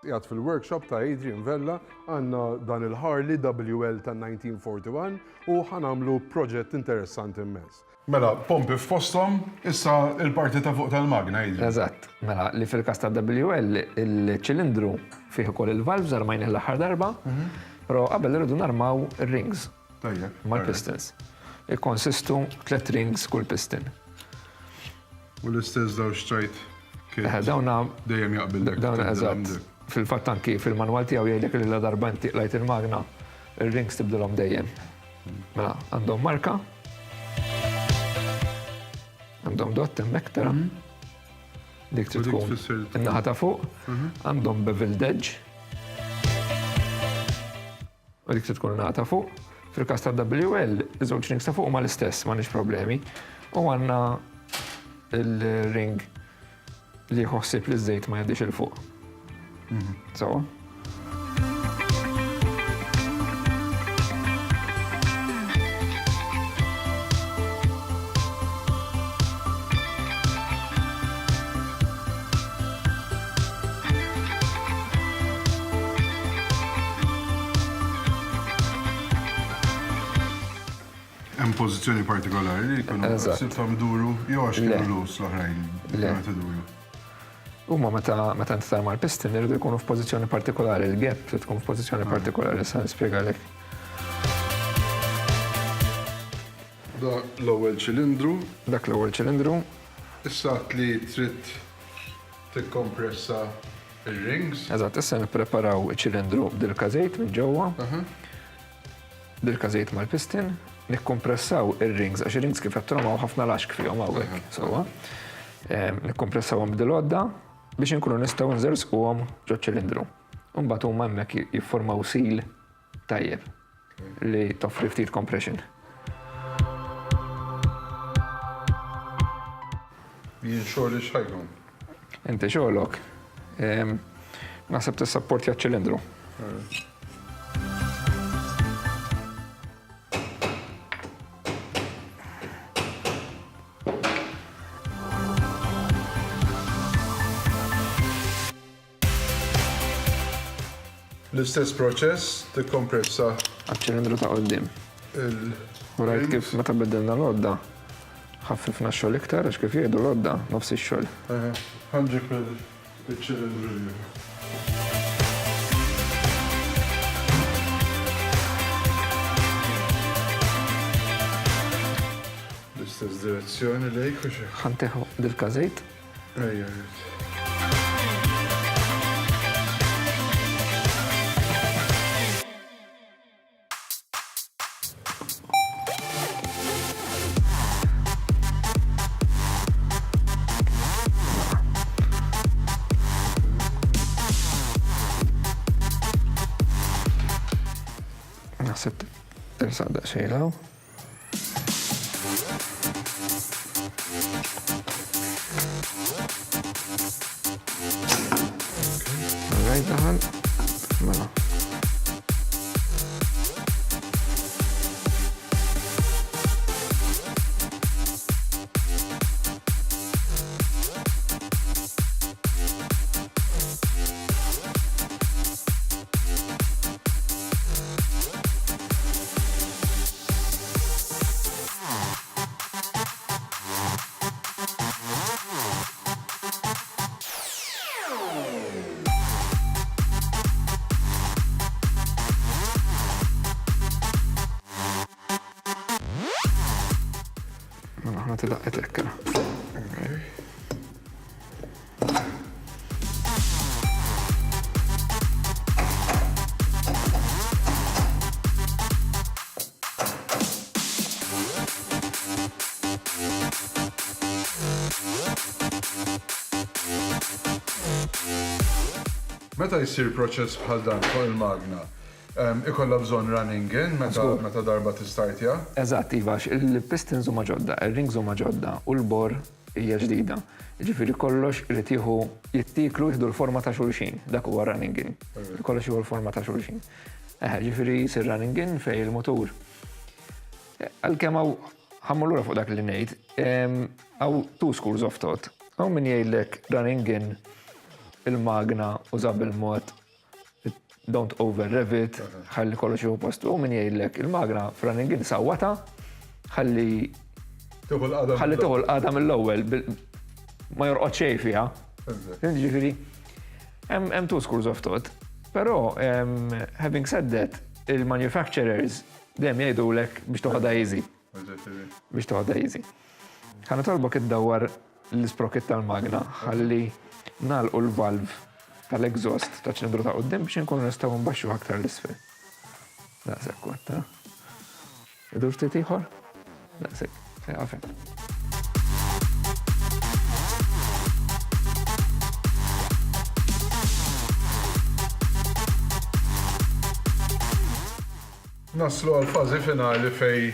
Jgħat fil-workshop ta' Adrian Vella għandna dan il-Harley WL ta' 1941 u ħanamlu proġett interessanti immens. Mela, pompi f'postom, issa il-parti ta' fuq tal-magna Adrian. Eżatt, mela li fil-kas ta' WL il-ċilindru fih ukoll il-valves armajn l-aħħar darba, però qabel irridu narmaw ir-rings mal-pistons. Ikkonsistu 3 rings kull piston. U l-istess daw xtrajt Dawna dejjem jaqbillek. Dawna eżatt. Fil-fatt anki fil-manwal tiegħu jgħidlek li la darba inti qlajt il-magna, ir-rings tibdilhom dejjem. Mela, għandhom marka. Għandhom dott hemmhekk tara. Dik trid tkun in-naħa ta' fuq. Għandhom beveled edge. U dik trid tkun in-naħa ta' fuq. Fil-każ ta' WL, iż-żewġ rings ta' fuq huma l-istess, m'għandniex problemi. U għandna il-ring li jħossib li ż-żejt ma jgħaddix il-fuq. So. Hemm pożizzjoni partikolari li jkunu sibthom duru jew għax kienu lus l-oħrajn meta duru. Huma meta inti tarma l-piston irridu jkunu f'pożizzjoni partikolari, il-gap trid tkun f'pożizzjoni partikolari, sa nispjegalek. Da l-ewwel ċilindru. Dak l-ewwel ċilindru. Issa li trid tikkompressa ir-rings. Eżatt, issa nippreparaw iċ-ċilindru b'dilka żejt minn ġewwa. Dilka żejt mal-piston, nikkompressaw ir-rings għax ir-rings kif qed tramaw ħafna laxk fihom hawnhekk. Sewwa. Nikkompressawhom b'dil-għodda biex inkunu nistgħu nżersquhom ġo-ċilindru. Imbagħad huma hemmhekk jiffurmaw seal tajjeb li toffri ftit compression. Jien xogħol x'ħajkun? Inti xogħolok naħseb tissapportja ċ-ċilindru. L-istess proċess tikkompressa għal-ċilindru ta' qoddim. U rajt kif meta biddilna l-għodda ħaffifna x-xogħol iktar għax kif jgħidu l-għodda nofs ix-xogħol. Ħanġib il-ċilindru. L-istess direzzjoni lejk u xi. Ħanteħu dilka żejt. Ejja. Naħseb tirsaq daqsxejn law. Rajt daħal. Mela. Ħana tidaqqet hekk. Meta jsir proċess bħal dan fuq il-magna, ikolla bżonn running in meta darba tistartja? Eżatt, iva, il-pistons huma ġodda, il-rings huma ġodda u l-bor hija ġdida. Ġifieri kollox irid jieħu jittiklu jieħdu l-forma ta' xulxin, dak huwa running in. Kollox jieħu l-forma ta' xulxin. Ġifieri jsir running in fejn il-motur. Għalkemm hawn ħammur lura fuq dak li ngħid, hawn two schools of thought. Hawn min jgħidlek running in il-magna uża bil-mod, don't over-rev it, ħalli kollox jieħu postu, u min jgħidlek il-magna f'running in sawwata, ħalli Tieħu l-qadam. ħalli tieħu l-qadam mill-ewwel ma jorqod xejn fiha. Jiġifieri hemm two schools of thought. Però having said that, il-manufacturers dejjem jgħidulek biex toħodha easy. Biex toħodha easy. Ħana tolbok iddawwar l-isprocket tal-magna ħalli nagħlqu l-valve tal-exhaust ta' ċilindru ta' qudiem biex inkunu nistgħu nbaxxu aktar l-isfel. Daqshekk kont, ha? Idur ftit ieħor? Daqshekk, għafek. Naslu għal-fazi finali fej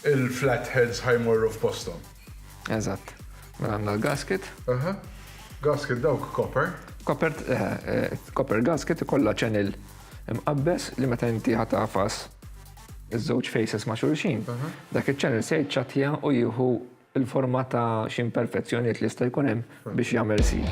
il-flatheads ħajmorru f'postom. Eżatt. Mela għandna l-gasket. Gasket dawk copper. Copper gasket ikollha channel imqabbes li meta inti ħatafas iż-żewġ faces ma' xulxin. Dak iċ-channel se jiċċattja u jieħu l-forma ta' xi imperfezzjonijiet li jista' jkun hemm biex jagħmel sil.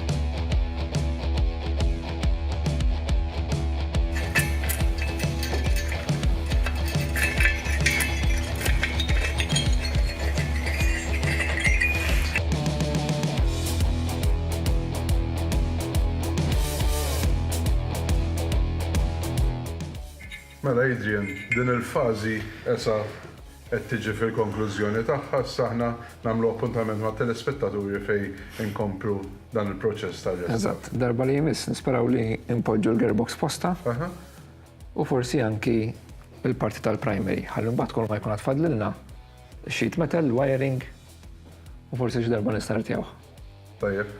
Mela Adrian, din il-fażi esa qed tiġi fil-konklużjoni tagħha saħna nagħmlu appuntament ma' telespettaturi fej inkomplu dan il-proċess tal-ġestjoni. Eżatt, darba li jmiss nisperaw li impoġġu l-gearbox posta u forsi anki il-parti tal-primary. Ħalli mbagħad kull ma jkun għatfadlilna sheet metal, wiring u forsi xi darba nistartjawh. Tajjeb.